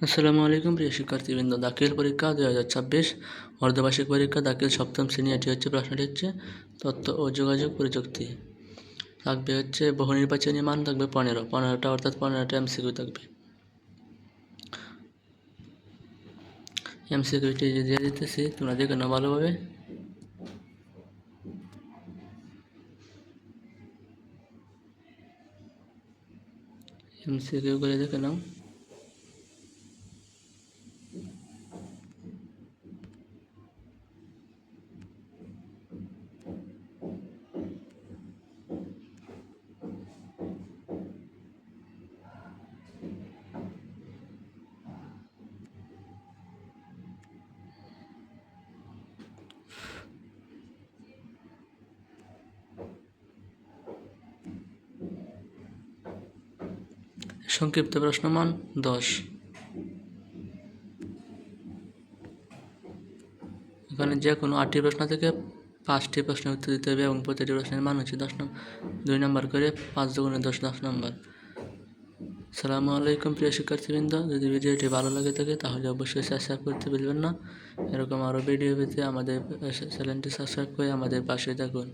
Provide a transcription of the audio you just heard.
আসসালামু আলাইকুম প্রিয় শিক্ষার্থীবৃন্দ। দাখিল পরীক্ষা 2026 অর্ধবার্ষিক পরীক্ষা দাখিল সপ্তম শ্রেণী। এটি হচ্ছে প্রশ্নটি হচ্ছে তথ্য ও যোগাযোগ প্রযুক্তি। থাকবে হচ্ছে বহু নির্বাচনী মান থাকবে 15টা অর্থাৎ 15টা এমসিকিউ থাকবে। এমসিকিউটি দিয়ে দিতেছি, তোমরা দেখে নাও ভালোভাবে। এমসিকিউ করে দেখে নাও। সংক্ষিপ্ত প্রশ্নমান 10। এখানে যে কোনো 8টি প্রশ্ন থেকে 5টি প্রশ্নের উত্তর দিতে হবে এবং প্রতিটি প্রশ্নের মান হচ্ছে 2 নম্বর করে, 5 দুগুণে 10 নম্বর। আসসালামু আলাইকুম প্রিয় শিক্ষার্থীবৃন্দ। যদি ভিডিওটি ভালো লাগে থাকে তাহলে অবশ্যই সাবস্ক্রাইব করতে ভুলবেন না। এরকম আরও ভিডিও পেতে আমাদের চ্যানেলটি সাবস্ক্রাইব করে আমাদের পাশে থাকুন।